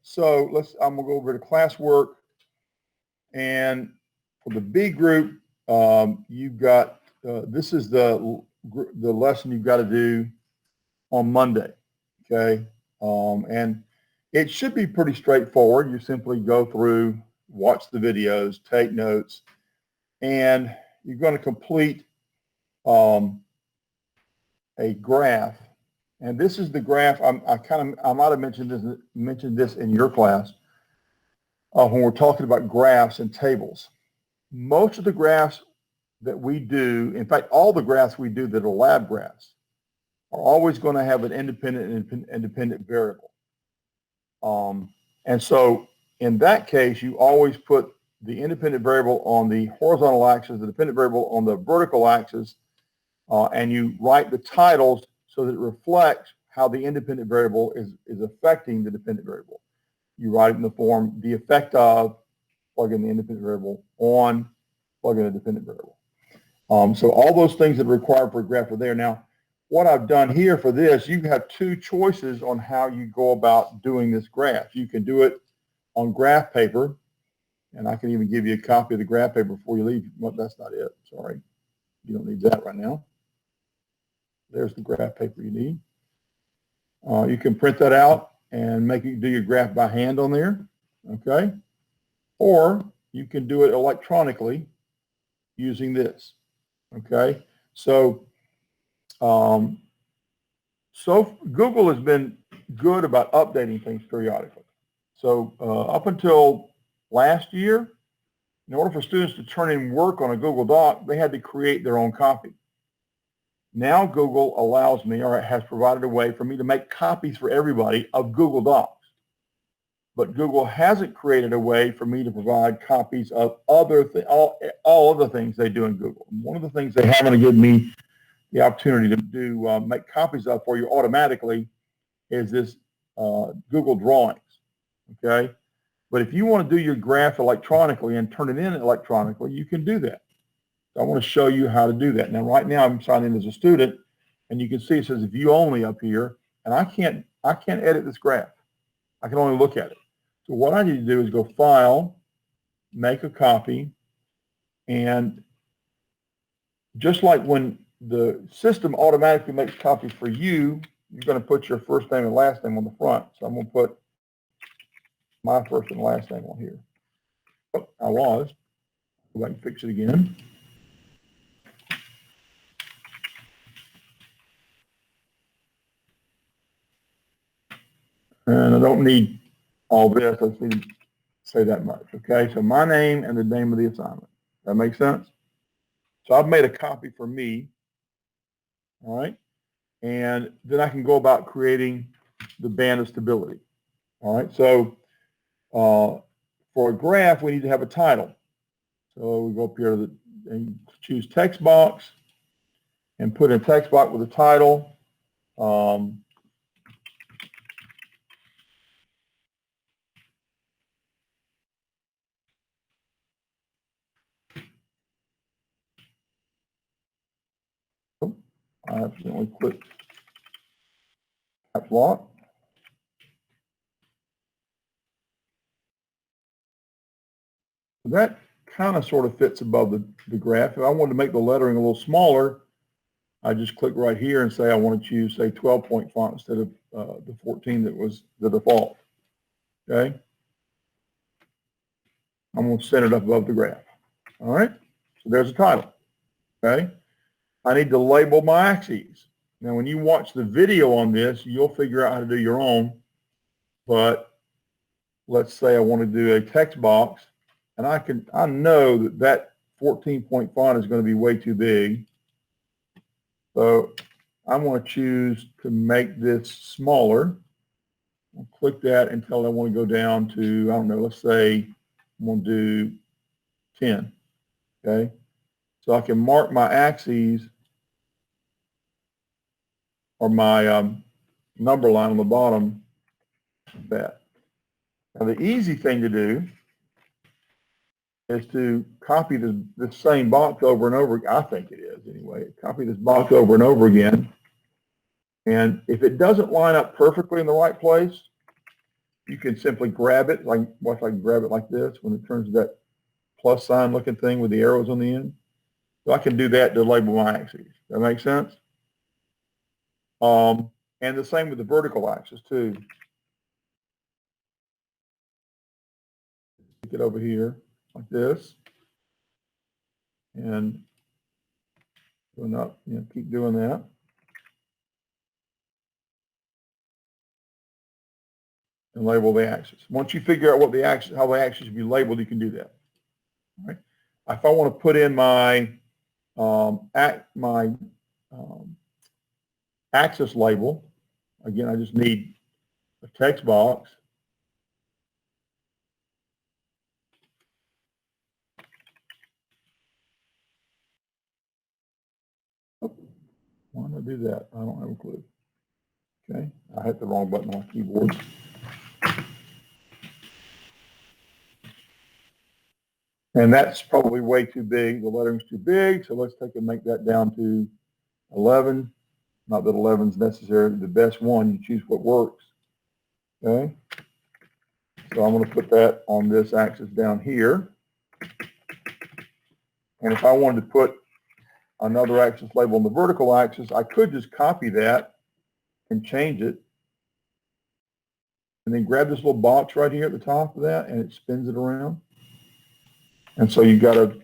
So I'm gonna go over to classwork, and for the B group, you've got this is the lesson you've got to do on Monday. Okay, and it should be pretty straightforward. You simply go through, watch the videos, take notes, and you're going to complete a graph. And this is the graph. I might have mentioned this in your class when we're talking about graphs and tables. Most of the graphs that we do, in fact, all the graphs we do that are lab graphs, are always going to have an independent variable. And so in that case, you always put the independent variable on the horizontal axis, the dependent variable on the vertical axis, and you write the titles so that it reflects how the independent variable is affecting the dependent variable. You write it in the form, the effect of, plug in the independent variable, on, plug in a dependent variable. So all those things that are required for a graph are there. Now, what I've done here for this, you have two choices on how you go about doing this graph. You can do it on graph paper, and I can even give you a copy of the graph paper before you leave. Well, that's not it. Sorry. You don't need that right now. There's the graph paper you need. You can print that out and do your graph by hand on there, okay? Or you can do it electronically using this, okay? So, Google has been good about updating things periodically. So up until last year, in order for students to turn in work on a Google Doc, they had to create their own copy. Now Google allows me, or has provided a way for me to make copies for everybody of Google Docs. But Google hasn't created a way for me to provide copies of all other things they do in Google. One of the things they haven't given me the opportunity to do, make copies of for you automatically, is this Google Drawings, okay? But if you want to do your graph electronically and turn it in electronically, you can do that. So I want to show you how to do that. Now, right now, I'm signed in as a student, and you can see it says view only up here, and I can't edit this graph. I can only look at it. So what I need to do is go File, make a copy, and just like when the system automatically makes copies for you, you're going to put your first name and last name on the front. So I'm going to put my first and last name on here. Oh, I was. Go back and fix it again. And I don't need all this. I just need to say that much. Okay, so my name and the name of the assignment. That makes sense? So I've made a copy for me. All right. And then I can go about creating the band of stability. All right. So for a graph, we need to have a title. So we go up here and choose text box and put in text box with a title. I accidentally clicked caps lock. That kind of sort of fits above the graph. If I wanted to make the lettering a little smaller, I just click right here and say I want to choose, say, 12-point font instead of the 14 that was the default. Okay? I'm going to set it up above the graph. All right? So there's a title. Okay? I need to label my axes. Now, when you watch the video on this, you'll figure out how to do your own. But let's say I want to do a text box, and I know that 14-point font is going to be way too big. So I'm going to choose to make this smaller. I'll click that until I want to go down to, I don't know, let's say I'm going to do 10. Okay? So I can mark my axes or my number line on the bottom like that. Now the easy thing to do is to copy this same box over and over. I think it is anyway. Copy this box over and over again. And if it doesn't line up perfectly in the right place, you can simply grab it, like watch I can grab it like this when it turns to that plus sign looking thing with the arrows on the end. So I can do that to label my axes. That makes sense? And the same with the vertical axis too. Take it over here like this. And going up, keep doing that. And label the axis. Once you figure out what the axis, how the axis should be labeled, you can do that. All right. If I want to put in my axis label, again, I just need a text box. Oh, why did I do that? I don't have a clue. Okay, I hit the wrong button on my keyboard. And that's probably way too big. The lettering's too big, so let's take and make that down to 11. Not that 11 is necessarily the best one. You choose what works. Okay. So I'm going to put that on this axis down here. And if I wanted to put another axis label on the vertical axis, I could just copy that and change it. And then grab this little box right here at the top of that, and it spins it around. And so you've got a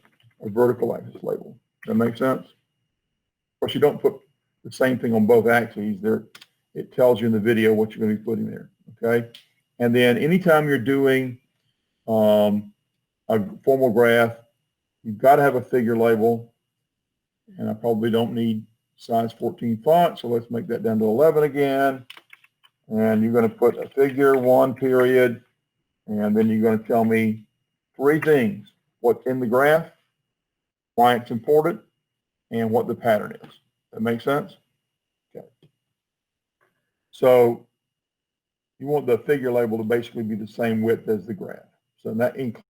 vertical axis label. Does that make sense? Of course, you don't put the same thing on both axes. It tells you in the video what you're going to be putting there. Okay. And then anytime you're doing a formal graph, you've got to have a figure label. And I probably don't need size 14 font, so let's make that down to 11 again. And you're going to put a figure 1 period, and then you're going to tell me 3 things: what's in the graph, why it's important, and what the pattern is. That makes sense? Okay. So you want the figure label to basically be the same width as the graph. So that includes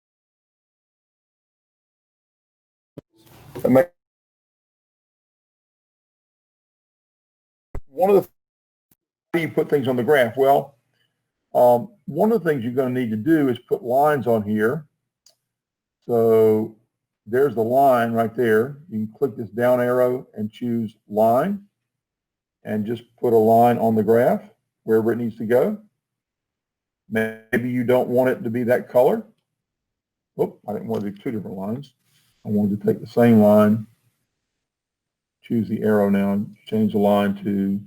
one of the, how do you put things on the graph? Well, one of the things you're going to need to do is put lines on here. So there's the line right there. You can click this down arrow and choose line and just put a line on the graph wherever it needs to go. Maybe you don't want it to be that color. Oop, I didn't want to do 2 different lines. I wanted to take the same line, choose the arrow now, and change the line to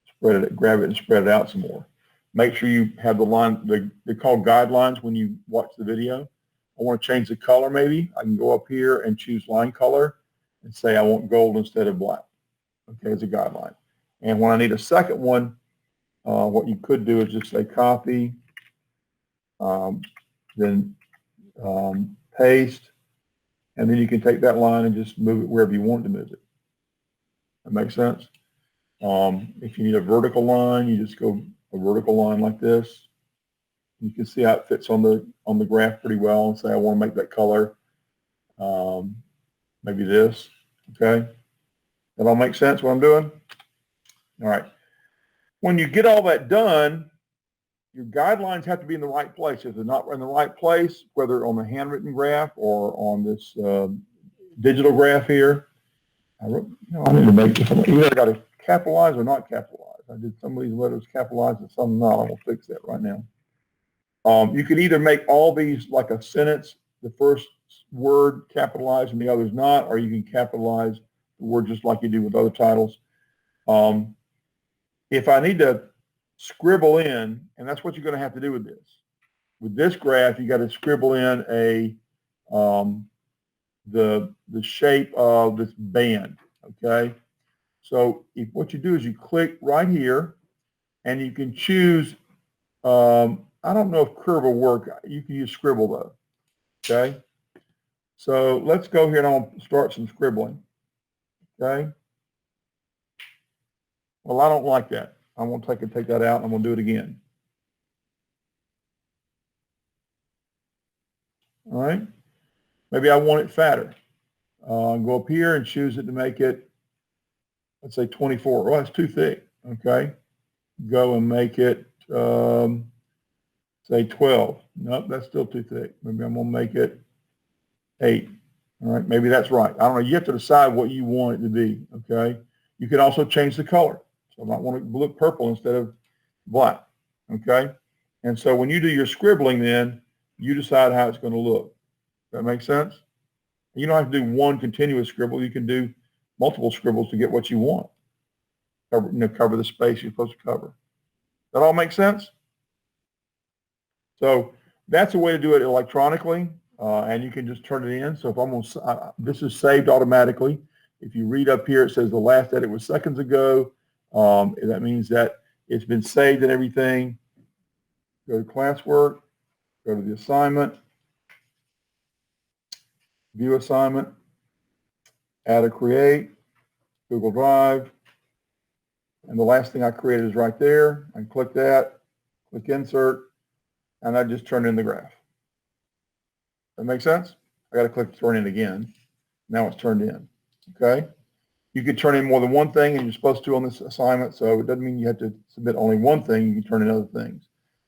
spread it, grab it and spread it out some more. Make sure you have the line, they're called guidelines when you watch the video. I want to change the color maybe. I can go up here and choose line color and say I want gold instead of black. Okay, as a guideline. And when I need a second one, what you could do is just say copy, then paste, and then you can take that line and just move it wherever you want to move it. That makes sense? If you need a vertical line, you just go a vertical line like this. You can see how it fits on the graph pretty well, and say I want to make that color maybe this. Okay, that all makes sense what I'm doing? All right. When you get all that done, your guidelines have to be in the right place. If they're not in the right place, whether on the handwritten graph or on this digital graph here, I need to make this. Either I got to capitalize or not capitalize. I did some of these letters capitalized and some not. I'm going to fix that right now. You can either make all these like a sentence, the first word capitalized and the others not, or you can capitalize the word just like you do with other titles. If I need to scribble in, and that's what you're going to have to do with this. With this graph, you got to scribble in the shape of this band. Okay, so what you do is you click right here, and you can choose. I don't know if curve will work. You can use scribble though. Okay, so let's go here and I'll start some scribbling. Okay. Well, I don't like that. I'm going to take that out. And I'm going to do it again. All right. Maybe I want it fatter. Go up here and choose it to make it, let's say 24. Oh, that's too thick. Okay. Go and make it Say 12. Nope, that's still too thick. Maybe I'm going to make it 8. All right, maybe that's right. I don't know. You have to decide what you want it to be, okay? You can also change the color. So I might want to look purple instead of black, okay? And so when you do your scribbling then, you decide how it's going to look. That makes sense? You don't have to do one continuous scribble. You can do multiple scribbles to get what you want. Cover the space you're supposed to cover. That all make sense? So that's a way to do it electronically, and you can just turn it in. So if I'm on, this is saved automatically. If you read up here, it says the last edit was seconds ago. That means that it's been saved and everything. Go to classwork, go to the assignment, view assignment, add or create, Google Drive. And the last thing I created is right there. I click that, click insert, and I just turn in the graph. That make sense? I got to click turn in again. Now it's turned in. Okay? You could turn in more than one thing, and you're supposed to on this assignment, so it doesn't mean you have to submit only one thing. You can turn in other things.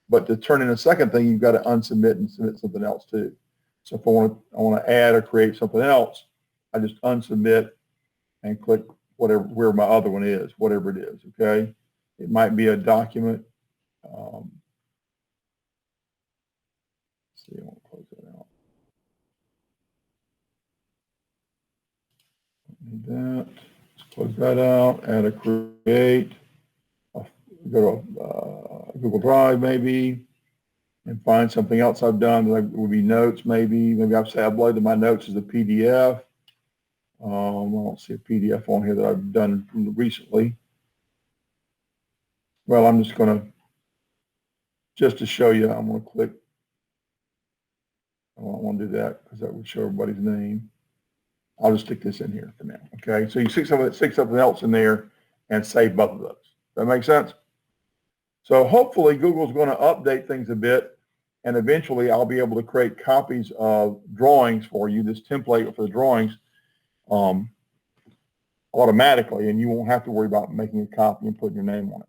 But to turn in a second thing, you've got to unsubmit and submit something else too. So if I want to add or create something else, I just unsubmit and click where my other one is, whatever it is, okay? It might be a document. Let's see, I want to close that out. Need that. Let's close that out, add or create. Go to Google Drive maybe, and find something else I've done. That would be notes maybe. Maybe I've uploaded my notes as a PDF. I don't see a PDF on here that I've done recently. Well, I'm just going to, just to show you, I'm going to click. I don't want to do that because that would show everybody's name. I'll just stick this in here for now. Okay, so you stick something else in there and save both of those. That makes sense? So hopefully Google's going to update things a bit, and eventually I'll be able to create copies of drawings for you, this template for the drawings, automatically, and you won't have to worry about making a copy and putting your name on it.